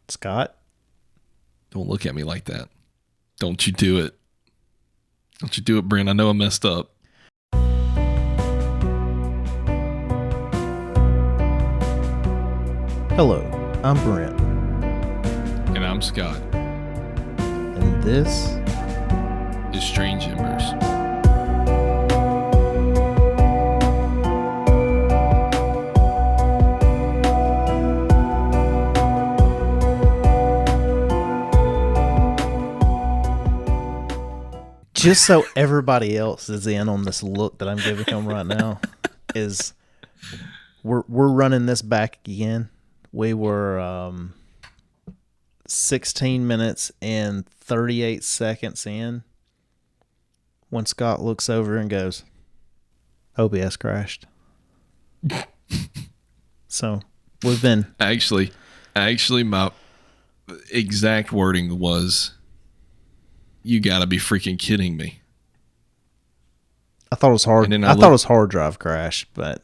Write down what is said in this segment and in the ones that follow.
Scott? Don't look at me like that. Don't you do it. Don't you do it, Brent. I know I messed up. Hello, I'm Brent. And I'm Scott. And this is Strange Embers. Just so everybody else is in on this look that I'm giving them right now, is we're running this back again. We were 16 minutes and 38 seconds in when Scott looks over and goes, OBS crashed. So we've been... Actually, my exact wording was, you gotta be freaking kidding me. I thought it was hard. I thought it was hard drive crash, but...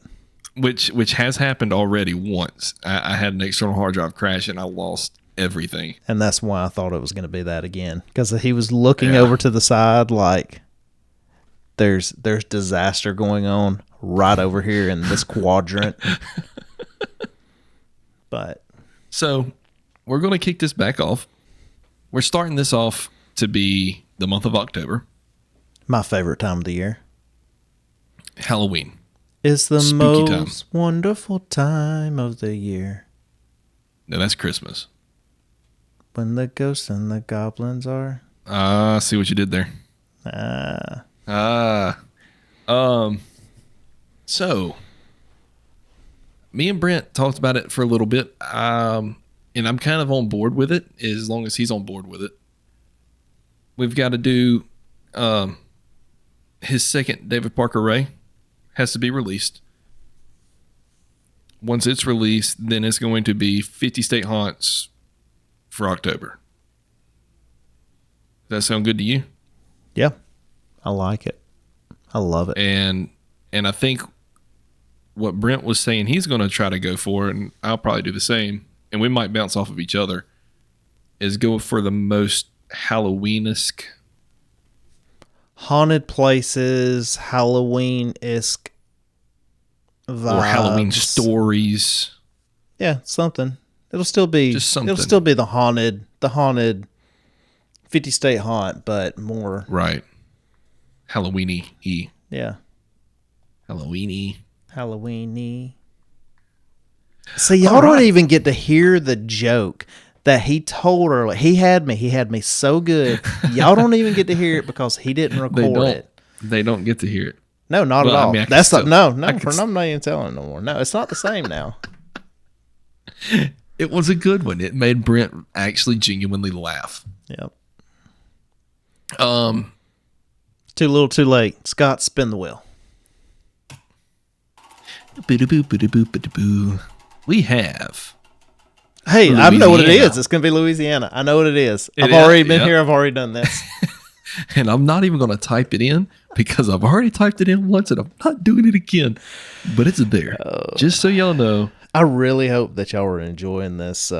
Which has happened already once. I had an external hard drive crash and I lost everything. And that's why I thought it was going to be that again. Because he was looking over to the side like there's disaster going on right over here in this quadrant. But so we're going to kick this back off. We're starting this off to be the month of October. My favorite time of the year. Halloween. It's the most wonderful time of the year. No, that's Christmas. When the ghosts and the goblins are... See what you did there. So, me and Brent talked about it for a little bit, and I'm kind of on board with it, as long as he's on board with it. We've got to do his second David Parker Ray. Has to be released. Once it's released, then it's going to be 50 state haunts for October. Does that sound good to you? Yeah, I like it. I love it. And I think what Brent was saying he's going to try to go for, and I'll probably do the same, and we might bounce off of each other, is go for the most Halloween-esque. Haunted places, Halloween-esque vibes. Or Halloween stories. Yeah, something. It'll still be just something. It'll still be the haunted 50 state haunt, but more right. Halloween-y. Yeah. Halloween-y. See, y'all don't even get to hear the joke that he told her. Like, he had me so good. Y'all don't even get to hear it because he didn't record it. They don't get to hear it. No, not at all. I mean, that's not, no. I'm not even telling no more. No, it's not the same now. It was a good one. It made Brent actually genuinely laugh. Yep. Too little, too late. Scott, spin the wheel. We have. Hey, Louisiana. I know what it is. It's going to be Louisiana. I know what it is. I've already been here. I've already done this. And I'm not even going to type it in because I've already typed it in once and I'm not doing it again. But it's there. Just so y'all know. I really hope that y'all are enjoying this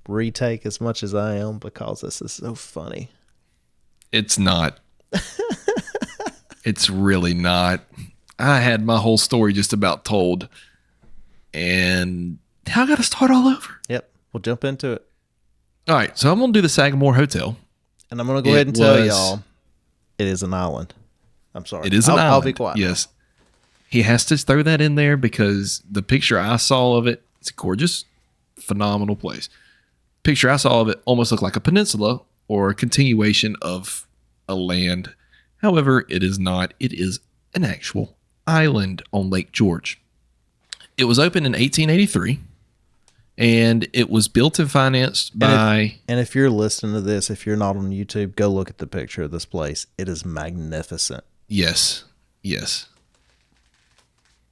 retake as much as I am because this is so funny. It's not. It's really not. I had my whole story just about told. And now I got to start all over. Yep. We'll jump into it. All right. So I'm going to do the Sagamore Hotel. And I'm going to go ahead and tell y'all it is an island. I'm sorry. It is an island. I'll be quiet. Yes. He has to throw that in there because the picture I saw of it, it's a gorgeous, phenomenal place. Picture I saw of it almost looked like a peninsula or a continuation of a land. However, it is not. It is an actual island on Lake George. It was opened in 1883, and it was built and financed by... And if you're listening to this, if you're not on YouTube, go look at the picture of this place. It is magnificent. Yes. Yes.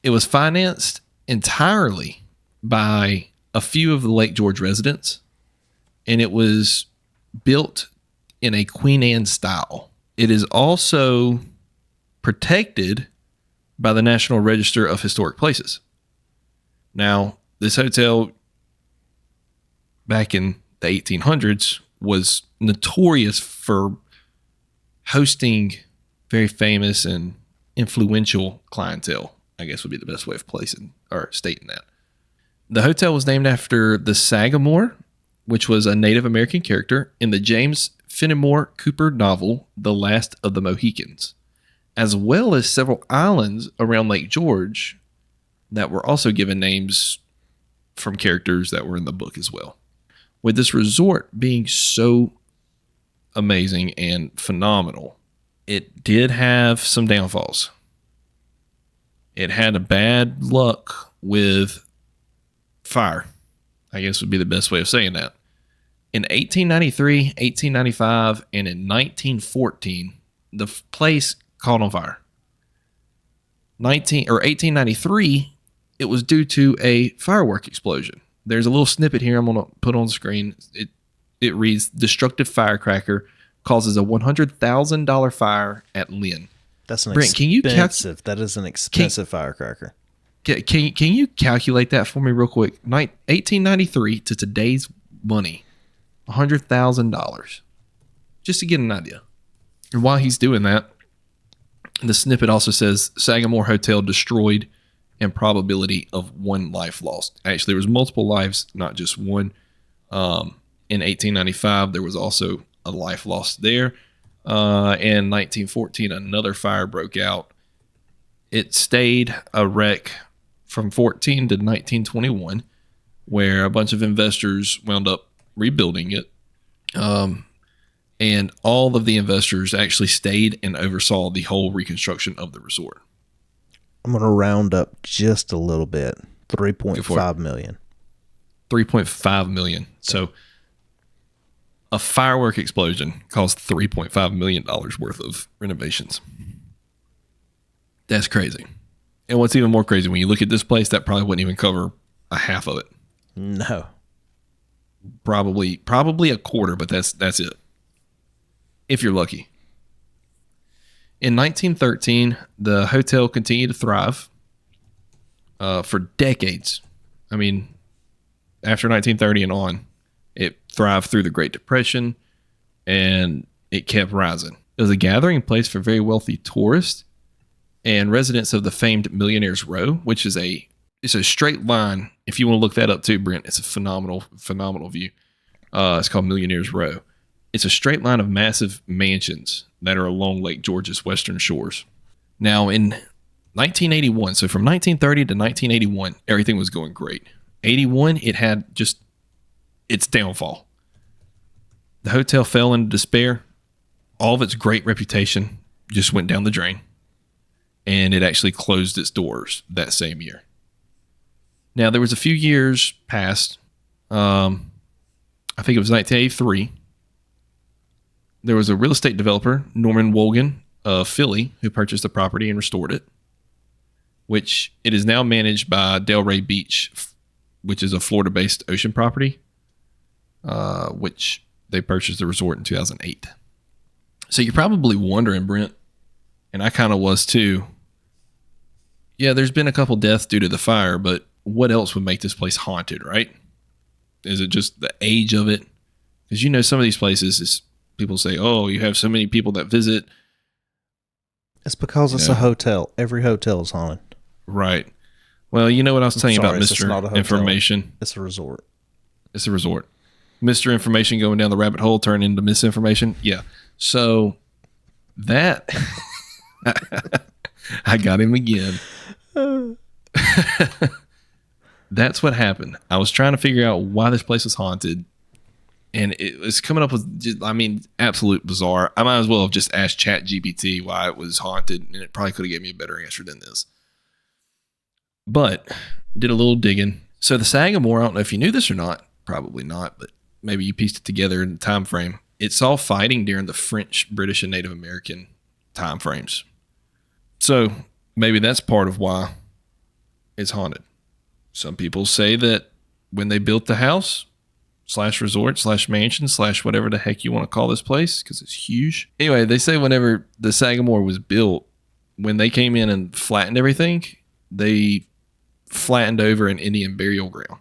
It was financed entirely by a few of the Lake George residents, and it was built in a Queen Anne style. It is also protected by the National Register of Historic Places. Now, this hotel back in the 1800s, was notorious for hosting very famous and influential clientele, I guess would be the best way of placing or stating that. The hotel was named after the Sagamore, which was a Native American character in the James Fenimore Cooper novel, The Last of the Mohicans, as well as several islands around Lake George that were also given names from characters that were in the book as well. With this resort being so amazing and phenomenal, it did have some downfalls. It had a bad luck with fire, I guess would be the best way of saying that. In 1893, 1895, and in 1914, the place caught on fire. 1893, it was due to a firework explosion. There's a little snippet here I'm going to put on the screen. It reads, "Destructive firecracker causes a $100,000 fire at Lynn." That's an Brent, expensive. That is an expensive firecracker. Can you calculate that for me real quick? 1893 to today's money, $100,000, just to get an idea. And while he's doing that, the snippet also says Sagamore Hotel destroyed and probability of 1 life lost. Actually, there was multiple lives, not just one. In 1895, there was also a life lost there. In 1914, another fire broke out. It stayed a wreck from 14 to 1921, where a bunch of investors wound up rebuilding it. And all of the investors actually stayed and oversaw the whole reconstruction of the resort. I'm going to round up just a little bit. $3.5 million. $3.5 million. So a firework explosion cost $3.5 million worth of renovations. That's crazy. And what's even more crazy, when you look at this place, that probably wouldn't even cover a half of it. No. Probably a quarter, but that's it. If you're lucky. In 1913, the hotel continued to thrive for decades. I mean, after 1930 and on, it thrived through the Great Depression, and it kept rising. It was a gathering place for very wealthy tourists and residents of the famed Millionaire's Row, which is it's a straight line. If you want to look that up too, Brent, it's a phenomenal view. It's called Millionaire's Row. It's a straight line of massive mansions that are along Lake George's western shores. Now, in 1981, so from 1930 to 1981, everything was going great. 81, it had just its downfall. The hotel fell into despair. All of its great reputation just went down the drain. And it actually closed its doors that same year. Now, there was a few years past. I think it was 1983. There was a real estate developer, Norman Wogan of Philly, who purchased the property and restored it, which it is now managed by Delray Beach, which is a Florida-based ocean property, which they purchased the resort in 2008. So you're probably wondering, Brent, and I kind of was too, yeah, there's been a couple deaths due to the fire, but what else would make this place haunted, right? Is it just the age of it? Because you know some of these places is people say, oh, you have so many people that visit. It's because it's a hotel. Every hotel is haunted. Right. Well, you know what I was telling you about Mr. Information? It's a resort. It's a resort. Mr. Information going down the rabbit hole turned into misinformation. Yeah. So that I got him again. That's what happened. I was trying to figure out why this place was haunted, and it was coming up with just, absolute bizarre. I might as well have just asked ChatGPT why it was haunted, and it probably could have given me a better answer than this. But did a little digging. So the Sagamore, I don't know if you knew this or not, probably not, but maybe you pieced it together in the time frame. It saw fighting during the French, British, and Native American time frames. So maybe that's part of why it's haunted. Some people say that when they built the house / resort / mansion / whatever the heck you want to call this place, because it's huge. Anyway, they say whenever the Sagamore was built, when they came in and flattened everything, they flattened over an Indian burial ground.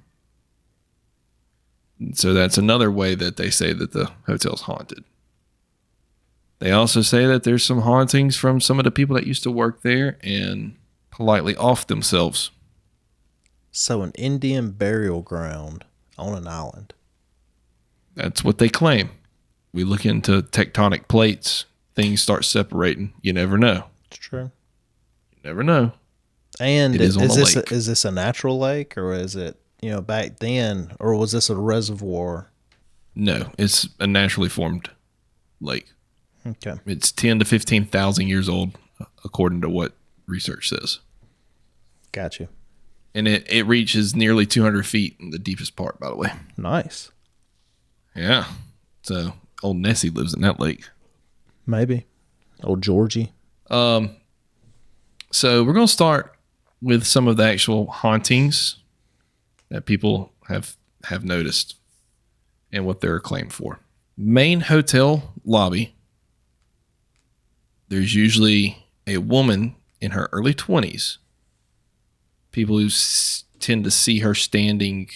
So that's another way that they say that the hotel's haunted. They also say that there's some hauntings from some of the people that used to work there and politely off themselves. So an Indian burial ground on an island. That's what they claim. We look into tectonic plates, things start separating. You never know. It's true. You never know. And it is on a lake. Is this a natural lake, or is it, back then, or was this a reservoir? No, it's a naturally formed lake. Okay. It's 10 to 15,000 years old, according to what research says. Got you. And it reaches nearly 200 feet in the deepest part, by the way. Nice. Yeah. So old Nessie lives in that lake. Maybe. Old Georgie. So we're going to start with some of the actual hauntings that people have noticed and what they're acclaimed for. Main hotel lobby. There's usually a woman in her early 20s. People who tend to see her standing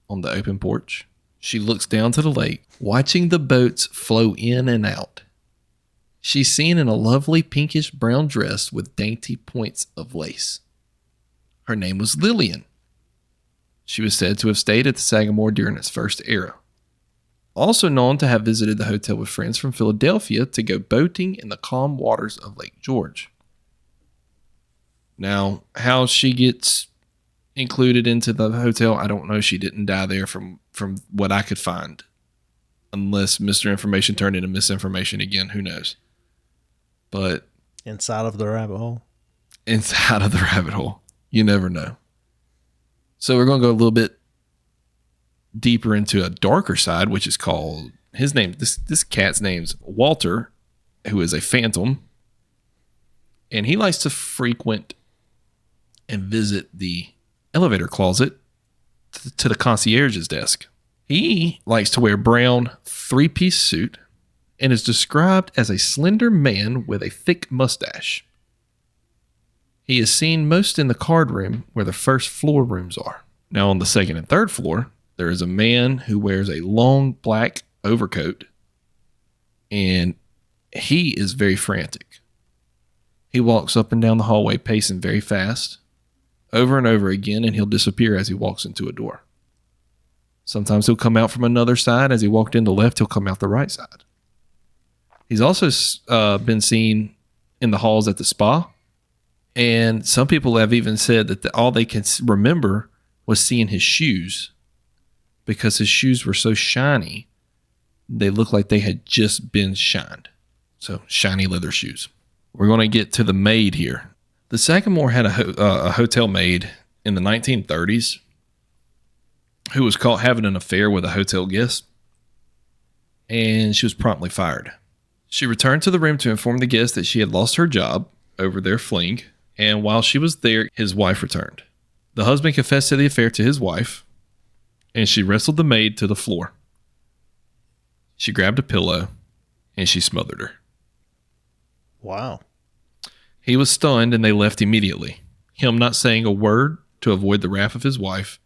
on the open porch. She looks down to the lake, watching the boats flow in and out. She's seen in a lovely pinkish brown dress with dainty points of lace. Her name was Lillian. She was said to have stayed at the Sagamore during its first era. Also known to have visited the hotel with friends from Philadelphia to go boating in the calm waters of Lake George. Now, how she gets included into the hotel, I don't know. She didn't die there from what I could find. Unless Mr. Information turned into misinformation again, who knows? But inside of the rabbit hole. Inside of the rabbit hole. You never know. So we're going to go a little bit deeper into a darker side, which is called this cat's name's Walter, who is a phantom. And he likes to frequent and visit the elevator closet to the concierge's desk. He likes to wear a brown 3-piece suit and is described as a slender man with a thick mustache. He is seen most in the card room where the first floor rooms are. Now on the second and third floor, there is a man who wears a long black overcoat, and he is very frantic. He walks up and down the hallway pacing very fast, over and over again, and he'll disappear as he walks into a door. Sometimes he'll come out from another side. As he walked in the left, he'll come out the right side. He's also been seen in the halls at the spa, and some people have even said that all they can remember was seeing his shoes, because his shoes were so shiny, they looked like they had just been shined. So shiny leather shoes. We're going to get to the maid here. The Sagamore had a hotel maid in the 1930s who was caught having an affair with a hotel guest, and she was promptly fired. She returned to the room to inform the guest that she had lost her job over their fling, and while she was there, his wife returned. The husband confessed to the affair to his wife, and she wrestled the maid to the floor. She grabbed a pillow, and she smothered her. Wow. He was stunned, and they left immediately, him not saying a word to avoid the wrath of his wife,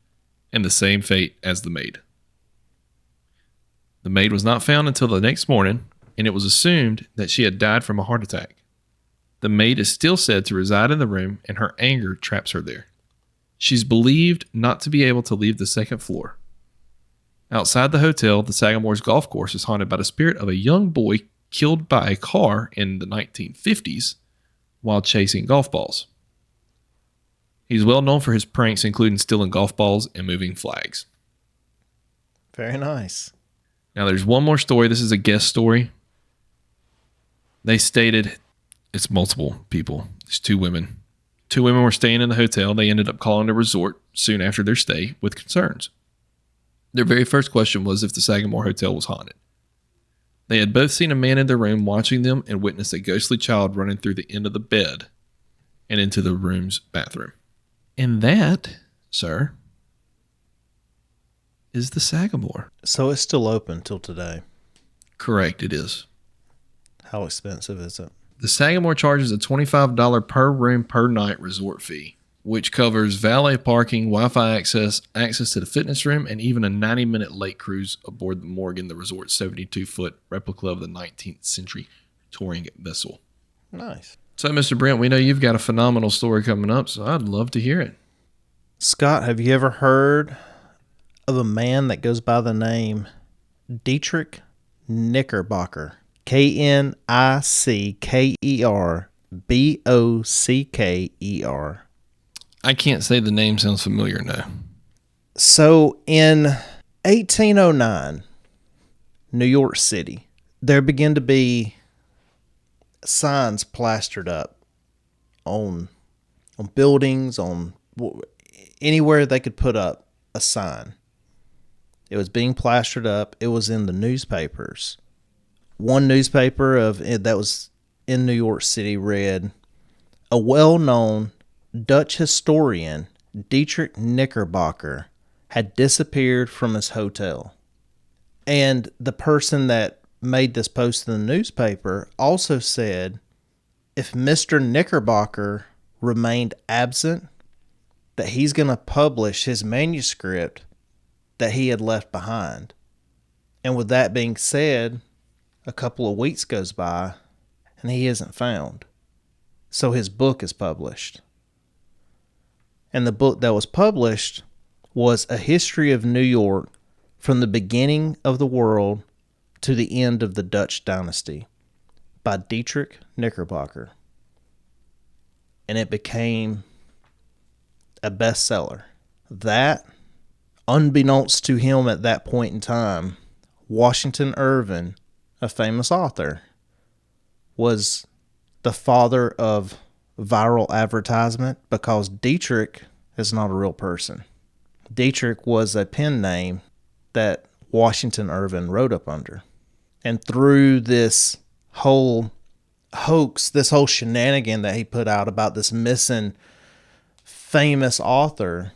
and the same fate as the maid. The maid was not found until the next morning, and it was assumed that she had died from a heart attack. The maid is still said to reside in the room, and her anger traps her there. She's believed not to be able to leave the second floor. Outside the hotel, the Sagamore's golf course is haunted by the spirit of a young boy killed by a car in the 1950s while chasing golf balls. He's well known for his pranks, including stealing golf balls and moving flags. Very nice. Now, there's one more story. This is a guest story. They stated it's multiple people. It's 2 women. 2 women were staying in the hotel. They ended up calling the resort soon after their stay with concerns. Their very first question was if the Sagamore Hotel was haunted. They had both seen a man in their room watching them and witnessed a ghostly child running through the end of the bed and into the room's bathroom. And that, sir, is the Sagamore. So it's still open till today. Correct, it is. How expensive is it? The Sagamore charges a $25 per room per night resort fee, which covers valet parking, Wi-Fi access to the fitness room, and even a 90-minute lake cruise aboard the Morgan, the resort's 72-foot replica of the 19th century touring vessel. Nice. So, Mr. Brent, we know you've got a phenomenal story coming up, so I'd love to hear it. Scott, have you ever heard of a man that goes by the name Dietrich Knickerbocker? Knickerbocker. I can't say the name sounds familiar, no. So in 1809, New York City, there began to be signs plastered up on buildings, on anywhere they could put up a sign. It was being plastered up. It was in the newspapers. One newspaper that was in New York City read, "A well-known Dutch historian, Dietrich Knickerbocker, had disappeared from his hotel." And the person that made this post in the newspaper also said, if Mr. Knickerbocker remained absent, that he's going to publish his manuscript that he had left behind. And with that being said, a couple of weeks goes by and he isn't found. So his book is published. And the book that was published was A History of New York from the Beginning of the World to the End of the Dutch Dynasty by Dietrich Knickerbocker. And it became a bestseller. That, unbeknownst to him at that point in time, Washington Irving, a famous author, was the father of viral advertisement, because Dietrich is not a real person. Dietrich was a pen name that Washington Irving wrote up under. And through this whole hoax, this whole shenanigan that he put out about this missing famous author,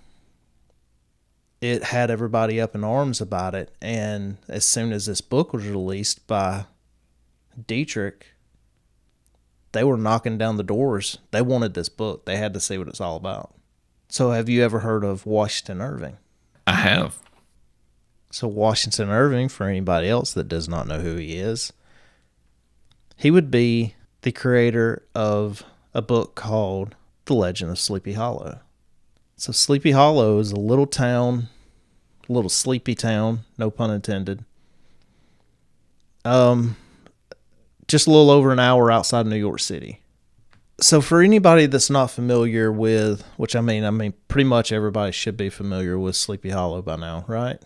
it had everybody up in arms about it. And as soon as this book was released by Dietrich, they were knocking down the doors. They wanted this book. They had to see what it's all about. So have you ever heard of Washington Irving? I have. So Washington Irving, for anybody else that does not know who he is, he would be the creator of a book called The Legend of Sleepy Hollow. So Sleepy Hollow is a little town, a little sleepy town, no pun intended. Just a little over an hour outside of New York City. So for anybody that's not familiar with, which I mean, pretty much everybody should be familiar with Sleepy Hollow by now, right?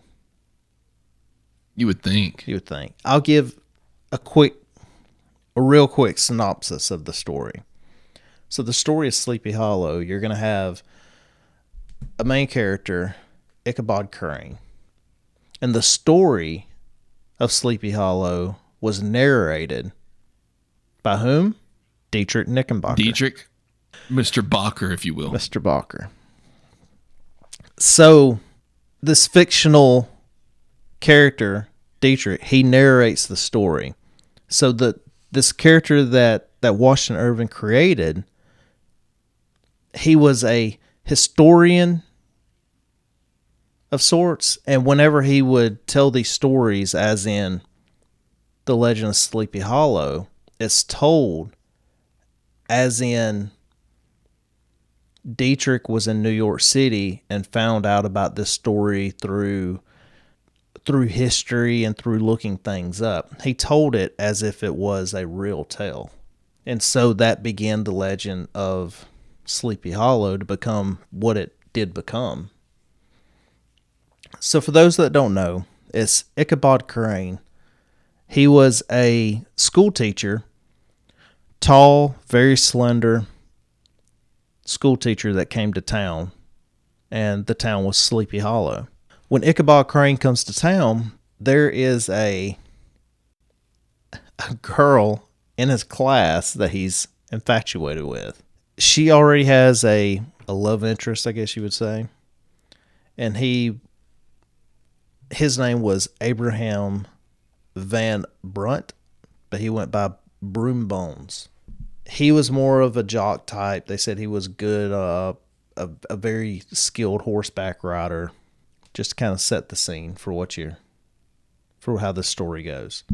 You would think. I'll give a real quick synopsis of the story. So the story of Sleepy Hollow, you're going to have a main character, Ichabod Crane. And the story of Sleepy Hollow was narrated by whom? Dietrich Knickerbocker. Dietrich, Mr. Bocker, if you will. Mr. Bocker. So this fictional character, Dietrich, he narrates the story. So this character that Washington Irving created, he was a historian of sorts, and whenever he would tell these stories, as in The Legend of Sleepy Hollow, it's told as in Dietrich was in New York City and found out about this story through history and through looking things up. He told it as if it was a real tale. And so that began the legend of Sleepy Hollow to become what it did become. So for those that don't know, it's Ichabod Crane. He was a school teacher, tall, very slender school teacher that came to town, and the town was Sleepy Hollow. When Ichabod Crane comes to town, there is a girl in his class that he's infatuated with. She already has a love interest, I guess you would say. And his name was Abraham Van Brunt, but he went by Broom Bones. He was more of a jock type. They said he was good a very skilled horseback rider, just to kind of set the scene for how this story goes.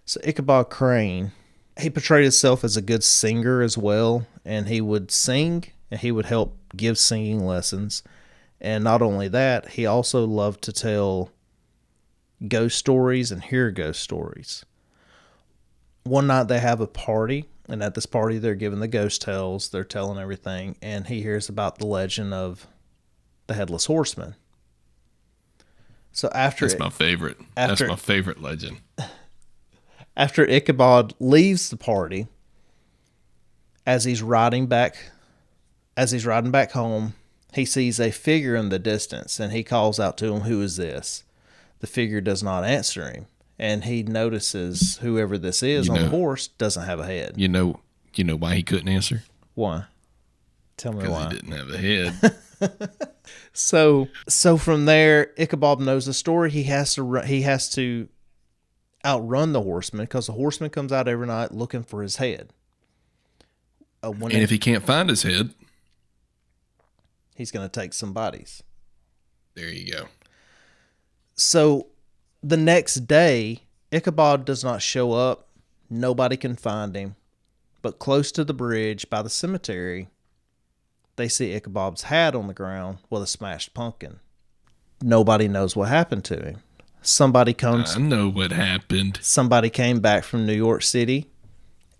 So Ichabod Crane, he portrayed himself as a good singer as well, and he would sing and he would help give singing lessons. And not only that, he also loved to tell ghost stories and hear ghost stories. One night they have a party, and at this party they're giving the ghost tales, they're telling everything, and he hears about the legend of the Headless Horseman. So That's my favorite. That's my favorite legend. After Ichabod leaves the party, as he's riding back home, he sees a figure in the distance, and he calls out to him, "Who is this?" The figure does not answer him, and he notices whoever this is on the horse doesn't have a head. You know why he couldn't answer? Why? Tell me why. Because he didn't have a head. So from there, Ichabod knows the story. He has to outrun the horseman, because the horseman comes out every night looking for his head. And if he can't find his head, he's going to take somebody's. There you go. So the next day, Ichabod does not show up. Nobody can find him. But close to the bridge by the cemetery, they see Ichabod's hat on the ground with a smashed pumpkin. Nobody knows what happened to him. I know what happened. Somebody came back from New York City,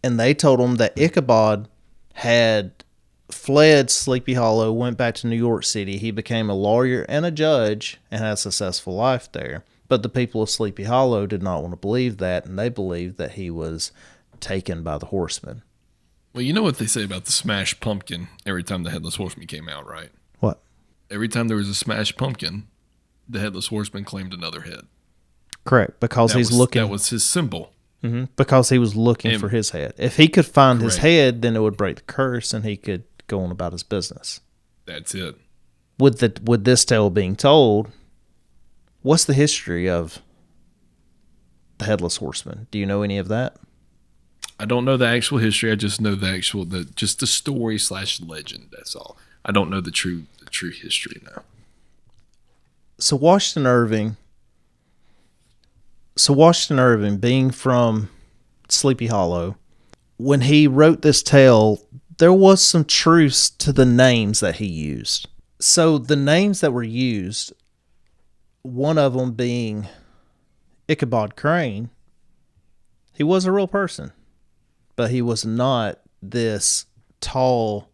and they told him that Ichabod had fled Sleepy Hollow, went back to New York City. He became a lawyer and a judge and had a successful life there. But the people of Sleepy Hollow did not want to believe that, and they believed that he was taken by the horseman. Well, you know what they say about the smashed pumpkin every time the Headless Horseman came out, right? What? Every time there was a smashed pumpkin, the Headless Horseman claimed another head. Correct, because that was his symbol. Mm-hmm, because he was looking for his head. If he could find his head, then it would break the curse, and he could go on about his business. That's it. With this tale being told, what's the history of the Headless Horseman? Do you know any of that? I don't know the actual history. I just know just the story / legend. That's all. I don't know the true history now. So Washington Irving, being from Sleepy Hollow, when he wrote this tale, there was some truths to the names that he used. So the names that were used, one of them being Ichabod Crane, he was a real person, but he was not this tall,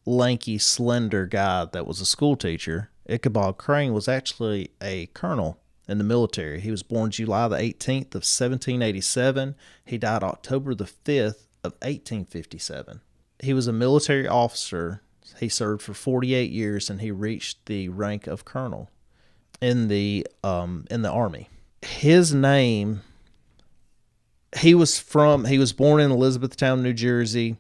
lanky, slender guy that was a school teacher. Ichabod Crane was actually a colonel in the military. He was born July the 18th of 1787. He died October the 5th of 1857. He was a military officer. He served for 48 years, and he reached the rank of colonel in the Army. His name, he was born in Elizabethtown, New Jersey.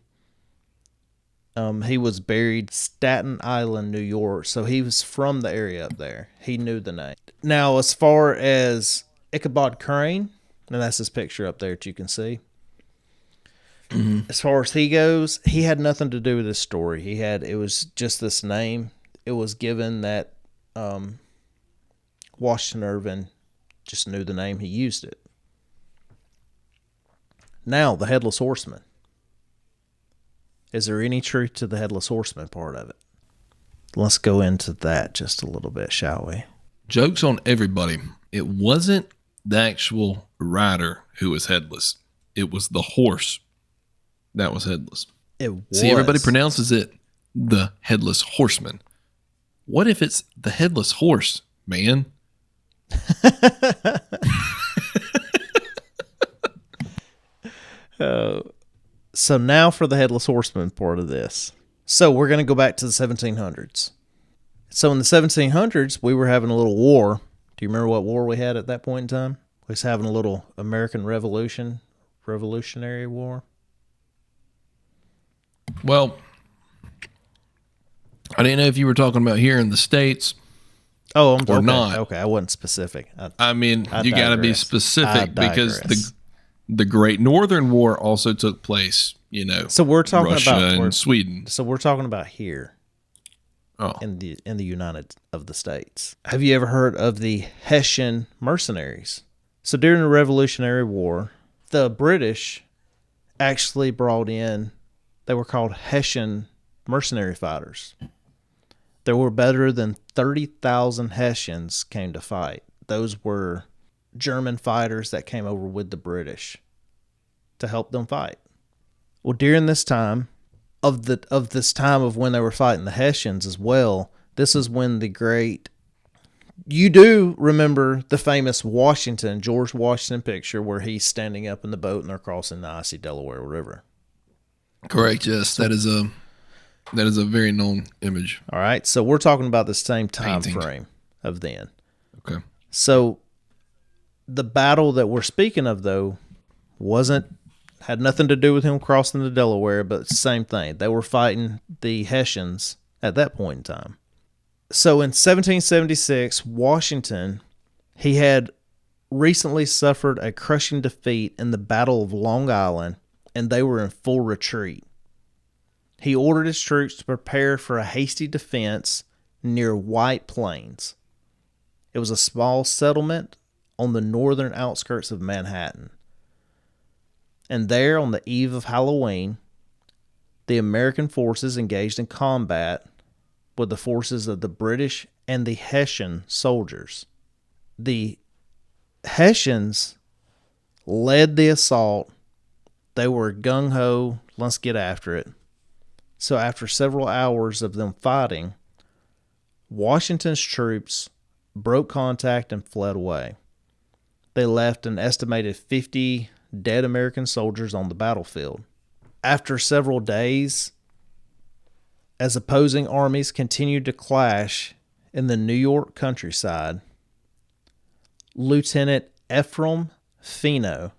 He was buried Staten Island, New York. So he was from the area up there. He knew the name. Now, as far as Ichabod Crane, and that's his picture up there that you can see. Mm-hmm. As far as he goes, he had nothing to do with this story. It was just this name. It was given that Washington Irving just knew the name. He used it. Now, the Headless Horseman. Is there any truth to the Headless Horseman part of it? Let's go into that just a little bit, shall we? Joke's on everybody. It wasn't the actual rider who was headless. It was the horse that was headless. It was. See, everybody pronounces it the Headless Horseman. What if it's the Headless Horse, man? So now for the Headless Horseman part of this. So we're going to go back to the 1700s. So in the 1700s, we were having a little war. Do you remember what war we had at that point in time? We was having a little American Revolutionary War. Well, I didn't know if you were talking about here in the States. Oh, or not. Okay, I wasn't specific. I mean, you got to be specific because the Great Northern War also took place, So we're talking Russia about and Sweden. So we're talking about here. Oh, in the United of the States. Have you ever heard of the Hessian mercenaries? So during the Revolutionary War, the British actually brought in, they were called Hessian mercenary fighters. There were better than 30,000 Hessians came to fight. Those were German fighters that came over with the British to help them fight. Well, during this time, of this time of when they were fighting the Hessians as well, this is when you do remember the famous George Washington picture where he's standing up in the boat and they're crossing the icy Delaware River. correct. Yes, that is a very known image. All right, so we're talking about the same time Painting. frame of then. Okay. So the battle that we're speaking of, though, had nothing to do with him crossing the Delaware, but it's the same thing. They were fighting the Hessians at that point in time. So in 1776, Washington, he had recently suffered a crushing defeat in the Battle of Long Island, and they were in full retreat. He ordered his troops to prepare for a hasty defense near White Plains. It was a small settlement on the northern outskirts of Manhattan. And there, on the eve of Halloween, the American forces engaged in combat with the forces of the British and the Hessian soldiers. The Hessians led the assault. They were gung-ho, let's get after it. So after several hours of them fighting, Washington's troops broke contact and fled away. They left an estimated 50 dead American soldiers on the battlefield. After several days, as opposing armies continued to clash in the New York countryside, Lieutenant Ephraim Fino,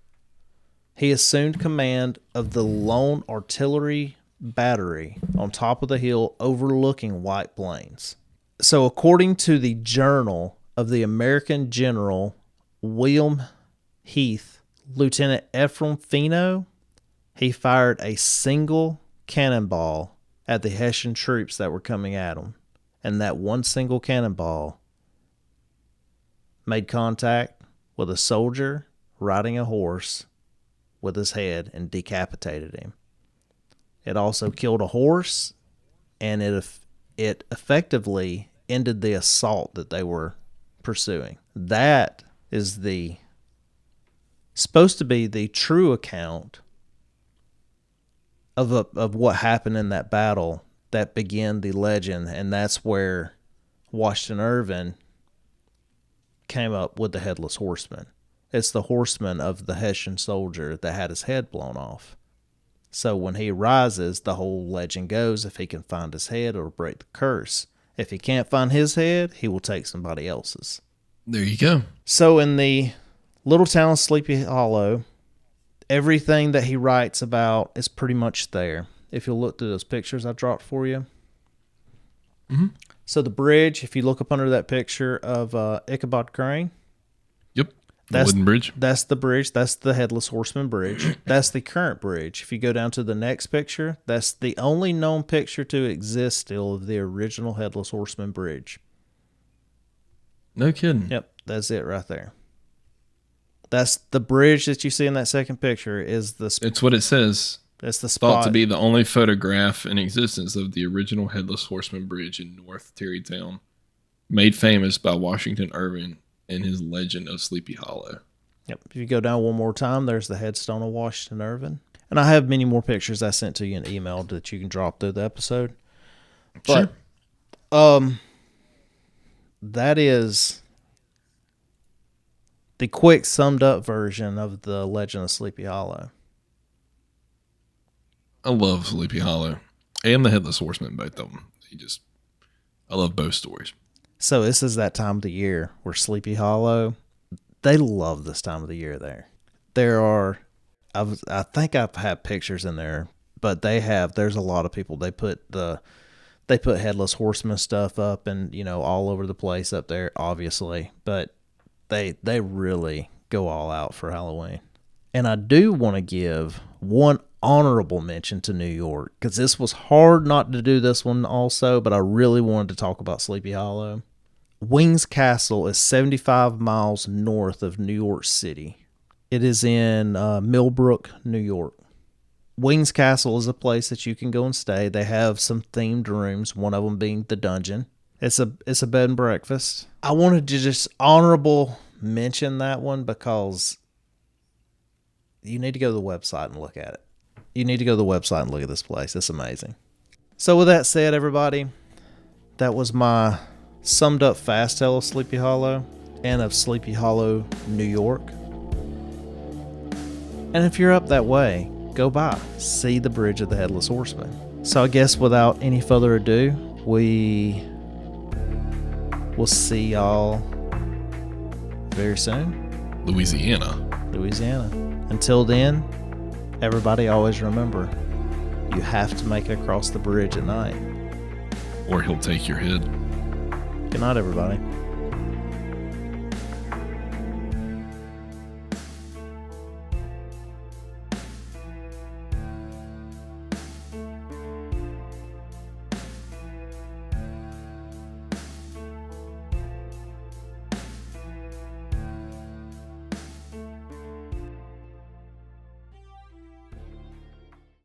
he assumed command of the lone artillery battery on top of the hill overlooking White Plains. So according to the journal of the American General William Heath, Lieutenant Ephraim Fino, he fired a single cannonball at the Hessian troops that were coming at him. And that one single cannonball made contact with a soldier riding a horse with his head and decapitated him. It also killed a horse, and it effectively ended the assault that they were pursuing. That is supposed to be the true account of what happened in that battle that began the legend, and that's where Washington Irving came up with the Headless Horseman. It's the horseman of the Hessian soldier that had his head blown off. So when he rises, the whole legend goes, if he can find his head, it'll break the curse. If he can't find his head, he will take somebody else's. There you go. So in the little town of Sleepy Hollow, everything that he writes about is pretty much there. If you'll look through those pictures I dropped for you. Mm-hmm. So the bridge, if you look up under that picture of Ichabod Crane. Yep. The wooden bridge. That's the bridge. That's the Headless Horseman Bridge. That's the current bridge. If you go down to the next picture, that's the only known picture to exist still of the original Headless Horseman Bridge. No kidding. Yep, that's it right there. That's the bridge that you see in that second picture. It's what it says. That's the spot. Thought to be the only photograph in existence of the original Headless Horseman Bridge in North Tarrytown, made famous by Washington Irving in his Legend of Sleepy Hollow. Yep. If you go down one more time, there's the headstone of Washington Irving. And I have many more pictures I sent to you in email that you can drop through the episode. But, sure. That is the quick summed up version of the Legend of Sleepy Hollow. I love Sleepy Hollow and the Headless Horseman, both of them. I love both stories. So this is that time of the year where Sleepy Hollow, they love this time of the year there. There are, I think I've had pictures in there, but there's a lot of people. They put Headless Horseman stuff up and, all over the place up there, obviously. But they really go all out for Halloween. And I do want to give one honorable mention to New York, because this was hard not to do this one also, but I really wanted to talk about Sleepy Hollow. Wings Castle is 75 miles north of New York City. It is in Millbrook, New York. Wings Castle is a place that you can go and stay. They have some themed rooms, one of them being the dungeon. It's a bed and breakfast. I wanted to just honorable mention that one because you need to go to the website and look at it. You need to go to the website and look at this place. It's amazing. So with that said, everybody, that was my summed up fast tale of Sleepy Hollow and of Sleepy Hollow, New York. And if you're up that way, go by, see the Bridge of the Headless Horseman. So I guess without any further ado, we will see y'all very soon. Louisiana. Until then, everybody always remember, you have to make it across the bridge at night. Or he'll take your head. Good night, everybody.